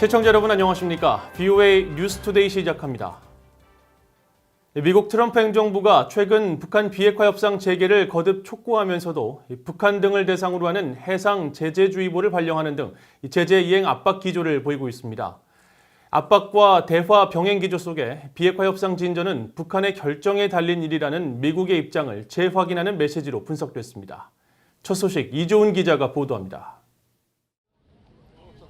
시청자 여러분 안녕하십니까? VOA 뉴스투데이 시작합니다. 미국 트럼프 행정부가 최근 북한 비핵화 협상 재개를 거듭 촉구하면서도 북한 등을 대상으로 하는 해상 제재주의보를 발령하는 등 제재 이행 압박 기조를 보이고 있습니다. 압박과 대화 병행 기조 속에 비핵화 협상 진전은 북한의 결정에 달린 일이라는 미국의 입장을 재확인하는 메시지로 분석됐습니다. 첫 소식 이조은 기자가 보도합니다.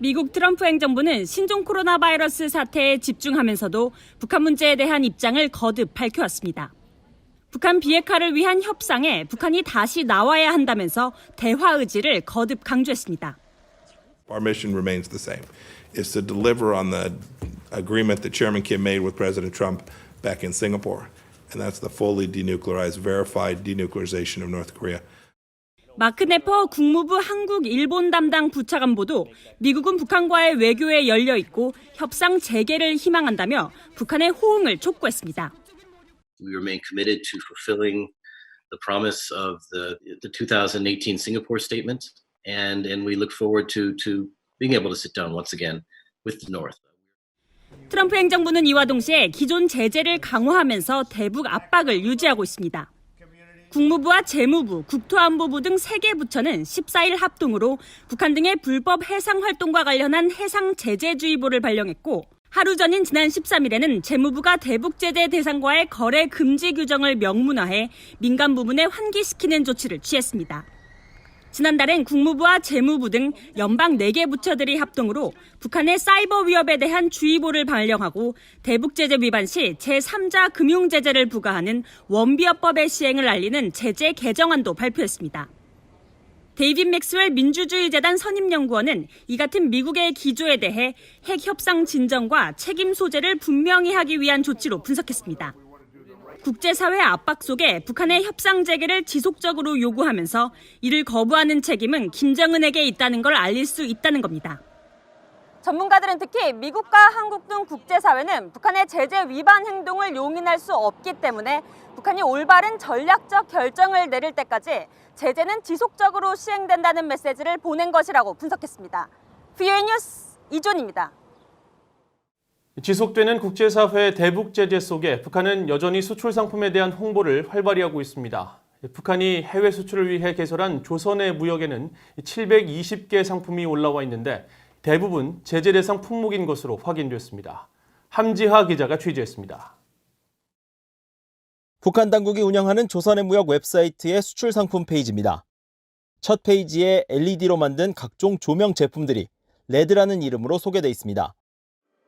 미국 트럼프 행정부는 신종 코로나 바이러스 사태에 집중하면서도 북한 문제에 대한 입장을 거듭 밝혀왔습니다. 북한 비핵화를 위한 협상에 북한이 다시 나와야 한다면서 대화 의지를 거듭 강조했습니다. Our mission remains the same. It's to deliver on the agreement that Chairman Kim made with President Trump back in Singapore. And that's the fully denuclearized, verified denuclearization of North Korea. 마크 네퍼 국무부 한국 일본 담당 부차관보도 미국은 북한과의 외교에 열려 있고 협상 재개를 희망한다며 북한의 호응을 촉구했습니다. We remain committed to fulfilling the promise of the 2018 Singapore statement, and we look forward to being able to sit down once again with the North. 트럼프 행정부는 이와 동시에 기존 제재를 강화하면서 대북 압박을 유지하고 있습니다. 국무부와 재무부, 국토안보부 등 3개 부처는 14일 합동으로 북한 등의 불법 해상 활동과 관련한 해상 제재주의보를 발령했고 하루 전인 지난 13일에는 재무부가 대북 제재 대상과의 거래 금지 규정을 명문화해 민간 부문에 환기시키는 조치를 취했습니다. 지난달엔 국무부와 재무부 등 연방 4개 부처들이 합동으로 북한의 사이버 위협에 대한 주의보를 발령하고 대북 제재 위반 시 제3자 금융 제재를 부과하는 원비어법의 시행을 알리는 제재 개정안도 발표했습니다. 데이빗 맥스웰 민주주의재단 선임연구원은 이 같은 미국의 기조에 대해 핵 협상 진전과 책임 소재를 분명히 하기 위한 조치로 분석했습니다. 국제사회 압박 속에 북한의 협상 재개를 지속적으로 요구하면서 이를 거부하는 책임은 김정은에게 있다는 걸 알릴 수 있다는 겁니다. 전문가들은 특히 미국과 한국 등 국제사회는 북한의 제재 위반 행동을 용인할 수 없기 때문에 북한이 올바른 전략적 결정을 내릴 때까지 제재는 지속적으로 시행된다는 메시지를 보낸 것이라고 분석했습니다. VOA 뉴스 이존입니다. 지속되는 국제사회의 대북 제재 속에 북한은 여전히 수출 상품에 대한 홍보를 활발히 하고 있습니다. 북한이 해외 수출을 위해 개설한 조선의 무역에는 720개 상품이 올라와 있는데 대부분 제재 대상 품목인 것으로 확인됐습니다. 함지하 기자가 취재했습니다. 북한 당국이 운영하는 조선의 무역 웹사이트의 수출 상품 페이지입니다. 첫 페이지에 LED로 만든 각종 조명 제품들이 레드라는 이름으로 소개돼 있습니다.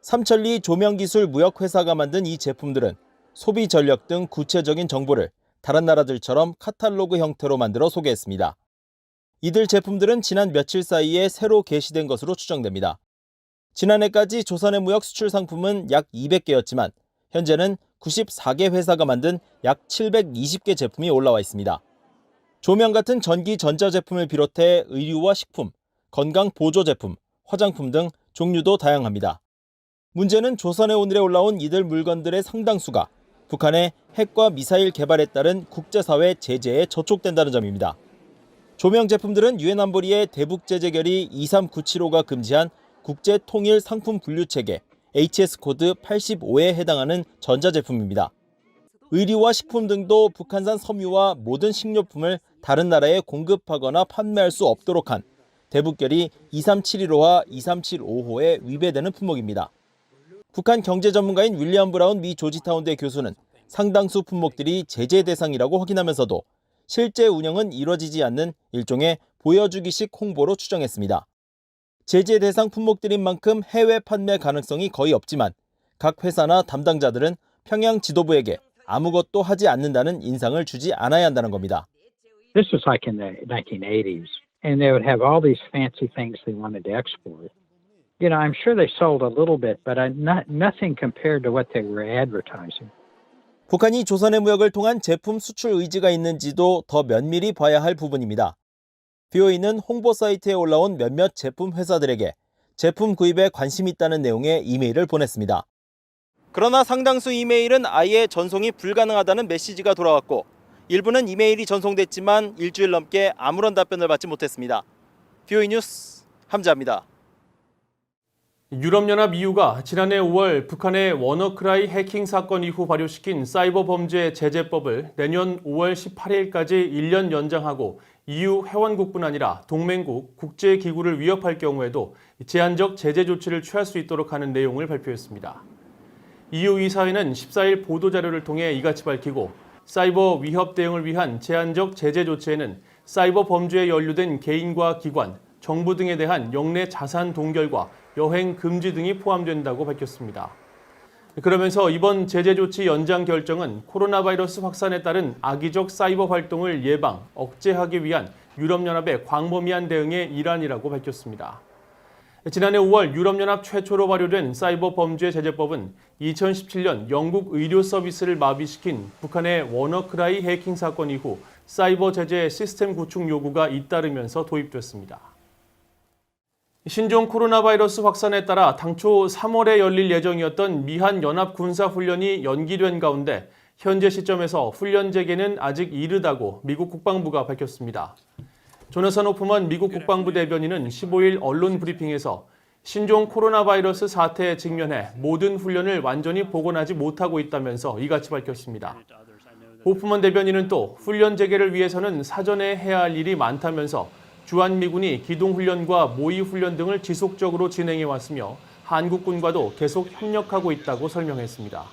삼천리 조명기술 무역회사가 만든 이 제품들은 소비 전력 등 구체적인 정보를 다른 나라들처럼 카탈로그 형태로 만들어 소개했습니다. 이들 제품들은 지난 며칠 사이에 새로 게시된 것으로 추정됩니다. 지난해까지 조선의 무역 수출 상품은 약 200개였지만 현재는 94개 회사가 만든 약 720개 제품이 올라와 있습니다. 조명 같은 전기 전자제품을 비롯해 의류와 식품, 건강 보조 제품, 화장품 등 종류도 다양합니다. 문제는 조선의 오늘에 올라온 이들 물건들의 상당수가 북한의 핵과 미사일 개발에 따른 국제사회 제재에 저촉된다는 점입니다. 조명 제품들은 유엔 안보리의 대북 제재 결의 23975가 금지한 국제통일 상품 분류체계 HS 코드 85에 해당하는 전자제품입니다. 의류와 식품 등도 북한산 섬유와 모든 식료품을 다른 나라에 공급하거나 판매할 수 없도록 한 대북 결의 23715와 2375호에 위배되는 품목입니다. 북한 경제 전문가인 윌리엄 브라운 미 조지타운대 교수는 상당수 품목들이 제재 대상이라고 확인하면서도 실제 운영은 이뤄지지 않는 일종의 보여주기식 홍보로 추정했습니다. 제재 대상 품목들인 만큼 해외 판매 가능성이 거의 없지만 각 회사나 담당자들은 평양 지도부에게 아무것도 하지 않는다는 인상을 주지 않아야 한다는 겁니다. This was like in the 1980s, and they would have all these fancy things they wanted to export. You know, I'm sure they sold a little bit, but nothing compared to what they were advertising. 북한이 조선의 무역을 통한 제품 수출 의지가 있는지도 더 면밀히 봐야 할 부분입니다. VOA는 홍보 사이트에 올라온 몇몇 제품 회사들에게 제품 구입에 관심 있다는 내용의 이메일을 보냈습니다. 그러나 상당수 이메일은 아예 전송이 불가능하다는 메시지가 돌아왔고 일부는 이메일이 전송됐지만 일주일 넘게 아무런 답변을 받지 못했습니다. VOA 뉴스 함지아입니다. 유럽연합 EU가 지난해 5월 북한의 워너크라이 해킹 사건 이후 발효시킨 사이버 범죄 제재법을 내년 5월 18일까지 1년 연장하고 EU 회원국뿐 아니라 동맹국, 국제기구를 위협할 경우에도 제한적 제재 조치를 취할 수 있도록 하는 내용을 발표했습니다. EU 이사회는 14일 보도자료를 통해 이같이 밝히고 사이버 위협 대응을 위한 제한적 제재 조치에는 사이버 범죄에 연루된 개인과 기관, 정부 등에 대한 영내 자산 동결과 여행 금지 등이 포함된다고 밝혔습니다. 그러면서 이번 제재 조치 연장 결정은 코로나 바이러스 확산에 따른 악의적 사이버 활동을 예방, 억제하기 위한 유럽연합의 광범위한 대응의 일환이라고 밝혔습니다. 지난해 5월 유럽연합 최초로 발효된 사이버 범죄 제재법은 2017년 영국 의료 서비스를 마비시킨 북한의 워너크라이 해킹 사건 이후 사이버 제재 시스템 구축 요구가 잇따르면서 도입됐습니다. 신종 코로나 바이러스 확산에 따라 당초 3월에 열릴 예정이었던 미한 연합 군사 훈련이 연기된 가운데 현재 시점에서 훈련 재개는 아직 이르다고 미국 국방부가 밝혔습니다. 조나선 호프먼 미국 국방부 대변인은 15일 언론 브리핑에서 신종 코로나 바이러스 사태에 직면해 모든 훈련을 완전히 복원하지 못하고 있다면서 이같이 밝혔습니다. 호프먼 대변인은 또 훈련 재개를 위해서는 사전에 해야 할 일이 많다면서 주한미군이 기동훈련과 모의훈련 등을 지속적으로 진행해왔으며 한국군과도 계속 협력하고 있다고 설명했습니다.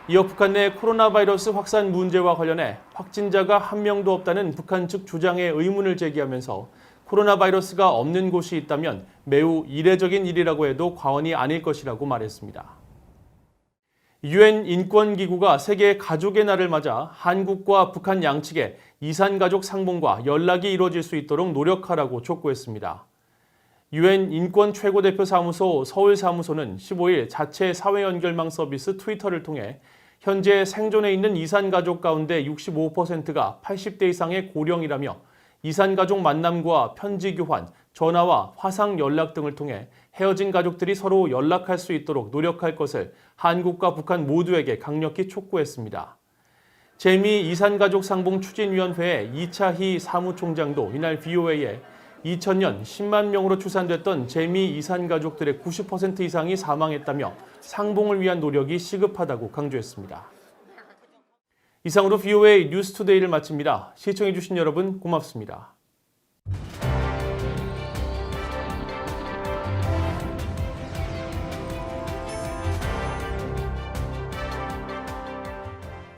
이어 북한 내 코로나 바이러스 확산 문제와 관련해 확진자가 한 명도 없다는 북한 측 주장에 의문을 제기하면서 코로나 바이러스가 없는 곳이 있다면 매우 이례적인 일이라고 해도 과언이 아닐 것이라고 말했습니다. UN 인권기구가 세계 가족의 날을 맞아 한국과 북한 양측에 이산가족 상봉과 연락이 이루어질 수 있도록 노력하라고 촉구했습니다. UN 인권 최고대표 사무소 서울사무소는 15일 자체 사회연결망 서비스 트위터를 통해 현재 생존해 있는 이산가족 가운데 65%가 80대 이상의 고령이라며 이산가족 만남과 편지 교환, 전화와 화상 연락 등을 통해 헤어진 가족들이 서로 연락할 수 있도록 노력할 것을 한국과 북한 모두에게 강력히 촉구했습니다. 재미 이산가족 상봉 추진위원회의 이차희 사무총장도 이날 VOA에 2000년 10만 명으로 추산됐던 재미 이산가족들의 90% 이상이 사망했다며 상봉을 위한 노력이 시급하다고 강조했습니다. 이상으로 VOA 뉴스투데이를 마칩니다. 시청해주신 여러분 고맙습니다.